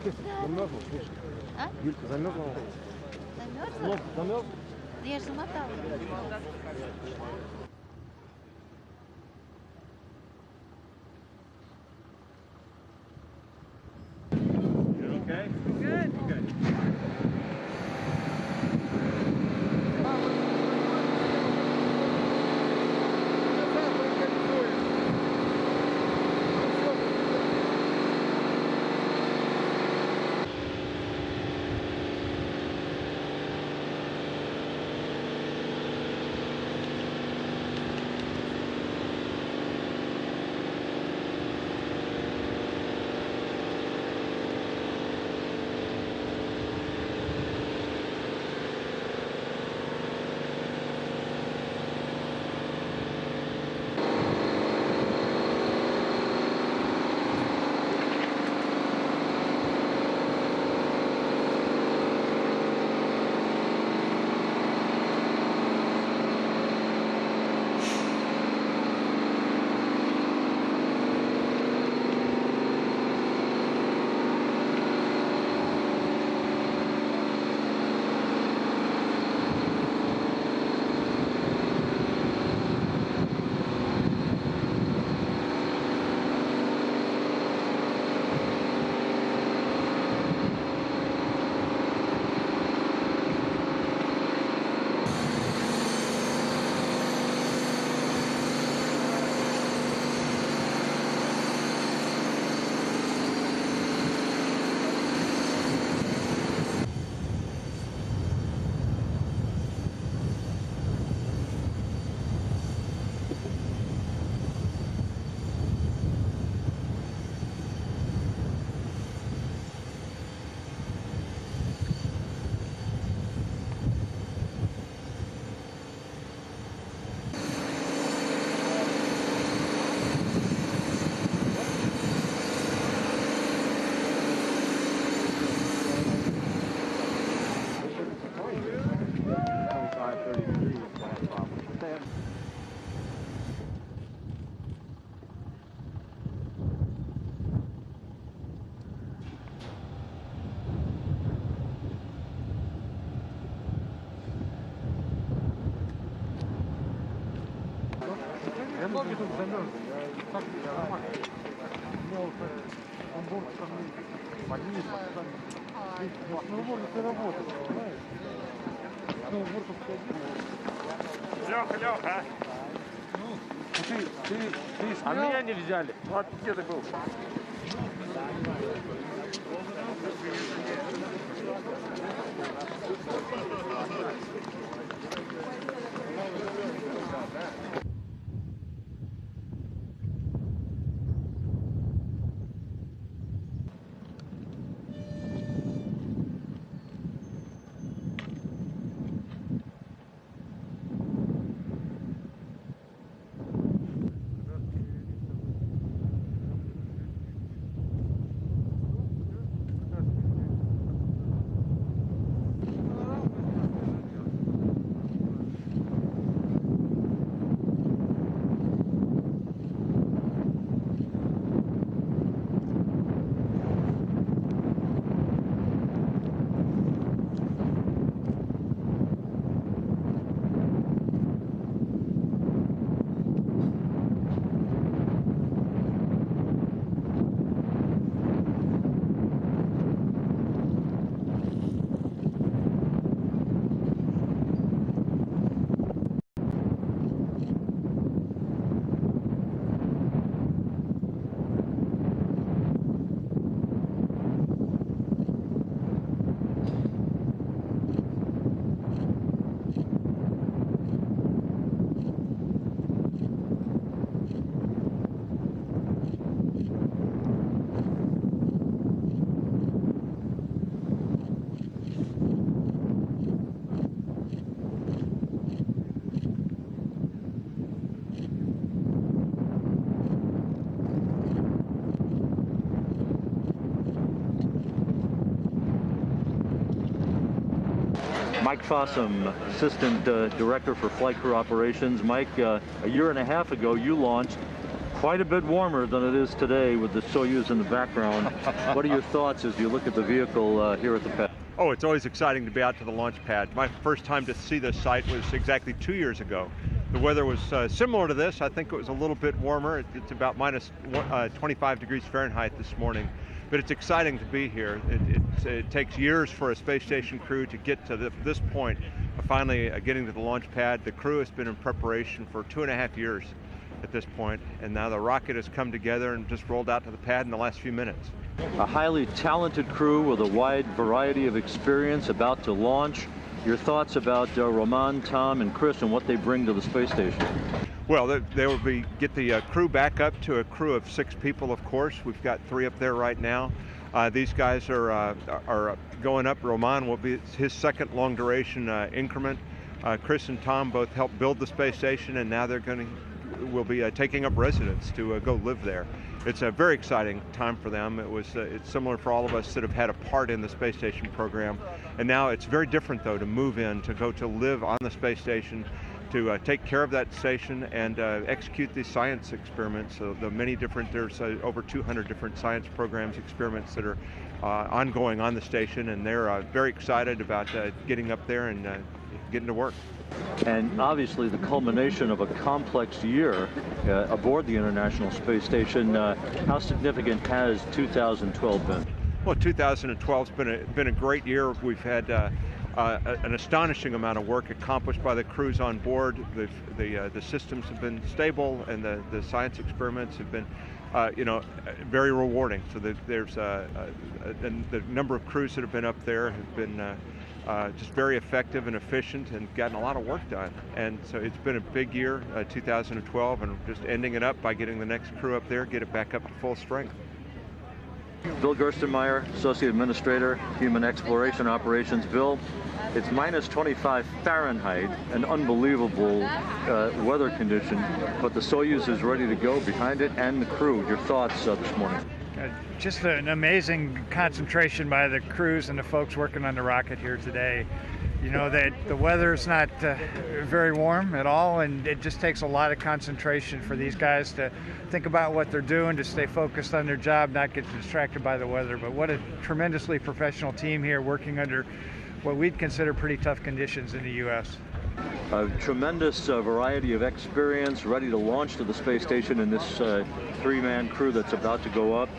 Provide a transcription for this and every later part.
Замерзла, слушай. А? Юлька, замерзла? Замерзла? Нос замерз? Да я же замотала. Okay? Good. Good. Я ноги тут замерз. Так нормально. У меня уже сноуборд поднимет, но сноуборд это работает, понимаешь? Сноуборд обходил. Леха, Леха. Ты А снял? меня не взяли. Вот где ты был? Mike Fossum, Assistant Director for Flight Crew Operations. Mike, a year and a half ago you launched quite a bit warmer than it is today with the Soyuz in the background. What are your thoughts as you look at the vehicle here at the pad? Oh, it's always exciting to be out to the launch pad. My first time to see this site was exactly 2 years ago. The weather was similar to this. I think it was a little bit warmer. It's about minus 25 degrees Fahrenheit this morning. But it's exciting to be here. It takes years for a space station crew to get to this point, finally getting to the launch pad. The crew has been in preparation for 2.5 years at this point, and now the rocket has come together and just rolled out to the pad in the last few minutes. A highly talented crew with a wide variety of experience about to launch. Your thoughts about Roman, Tom, and Chris and what they bring to the space station? Well, they will get the crew back up to a crew of 6 people, of course. We've got 3 up there right now. These guys are going up. Roman will be his second long duration increment. Chris and Tom both helped build the space station, and now will be taking up residence to go live there. It's a very exciting time for them. It's similar for all of us that have had a part in the space station program, and now it's very different though to move in, to go to live on the space station, to take care of that station and execute these science experiments. So there's over 200 different science programs, experiments that are ongoing on the station, and they're very excited about getting up there and getting to work. And obviously the culmination of a complex year aboard the International Space Station. How significant has 2012 been? Well, 2012's been a great year. We've had an astonishing amount of work accomplished by the crews on board. The systems have been stable, and the science experiments have been very rewarding. So there's the number of crews that have been up there have been just very effective and efficient and gotten a lot of work done. And so it's been a big year, 2012, and just ending it up by getting the next crew up there, get it back up to full strength. Bill Gerstenmaier, Associate Administrator, Human Exploration Operations. Bill, it's minus 25 Fahrenheit, an unbelievable weather condition, but the Soyuz is ready to go behind it, and the crew. Your thoughts this morning? Just an amazing concentration by the crews and the folks working on the rocket here today. You know, that the weather's not very warm at all, and it just takes a lot of concentration for these guys to think about what they're doing, to stay focused on their job, not get distracted by the weather. But what a tremendously professional team here working under what we'd consider pretty tough conditions in the U.S. A tremendous variety of experience, ready to launch to the space station in this 3-man crew that's about to go up.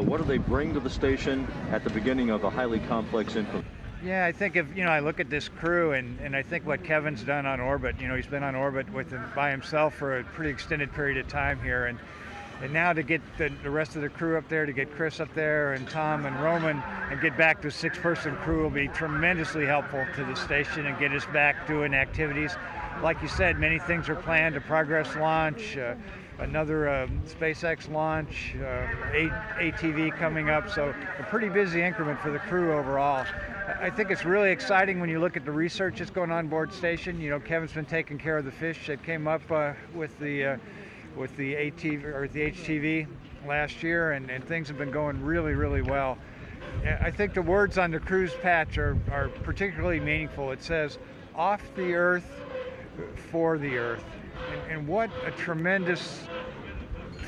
What do they bring to the station at the beginning of a highly complex increment? Yeah, I think I look at this crew and I think what Kevin's done on orbit, he's been on orbit by himself for a pretty extended period of time here, and now to get the rest of the crew up there, to get Chris up there and Tom and Roman, and get back to a 6-person crew will be tremendously helpful to the station and get us back doing activities. Like you said, many things are planned, a Progress launch, another SpaceX launch, ATV coming up, so a pretty busy increment for the crew overall. I think it's really exciting when you look at the research that's going on board station. Kevin's been taking care of the fish that came up with the ATV or the HTV last year, and things have been going really, really well. I think the words on the crew's patch are particularly meaningful. It says, "Off the Earth, for the Earth," and what a tremendous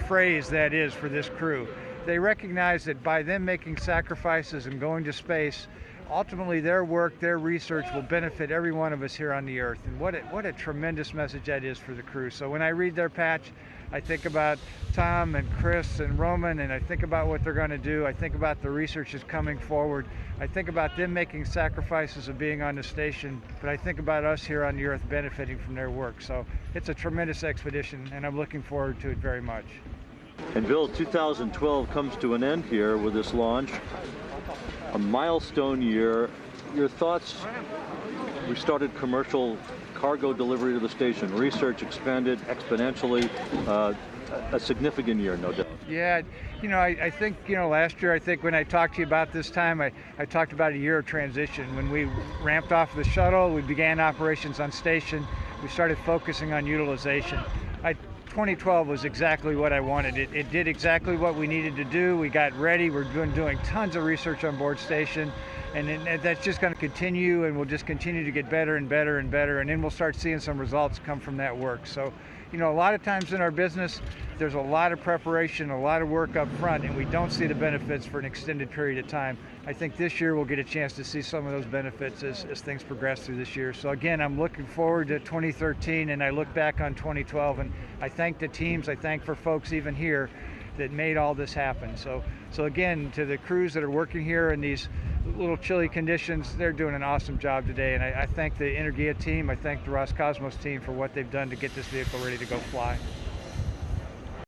phrase that is for this crew. They recognize that by them making sacrifices and going to space, ultimately their work, their research will benefit every one of us here on the Earth. And what a tremendous message that is for the crew. So when I read their patch, I think about Tom and Chris and Roman, and I think about what they're going to do. I think about the research that's coming forward. I think about them making sacrifices of being on the station, but I think about us here on the Earth benefiting from their work. So it's a tremendous expedition, and I'm looking forward to it very much. And Bill, 2012 comes to an end here with this launch. A milestone year. Your thoughts? We started commercial cargo delivery to the station. Research expanded exponentially. A significant year, no doubt. Yeah, I think, last year, I think when I talked to you about this time, I talked about a year of transition. When we ramped off the shuttle, we began operations on station, we started focusing on utilization. 2012 was exactly what I wanted. It did exactly what we needed to do. We got ready. We're doing tons of research on board station, and that's just going to continue, and we'll just continue to get better and better and better, and then we'll start seeing some results come from that work. So, you know, a lot of times in our business, there's a lot of preparation, a lot of work up front, and we don't see the benefits for an extended period of time. I think this year we'll get a chance to see some of those benefits as things progress through this year. So again, I'm looking forward to 2013, and I look back on 2012, and I thank the teams, I thank for folks even here that made all this happen. So again, to the crews that are working here in these little chilly conditions, they're doing an awesome job today, and I thank the Energia team, I thank the Roscosmos team for what they've done to get this vehicle ready to go fly.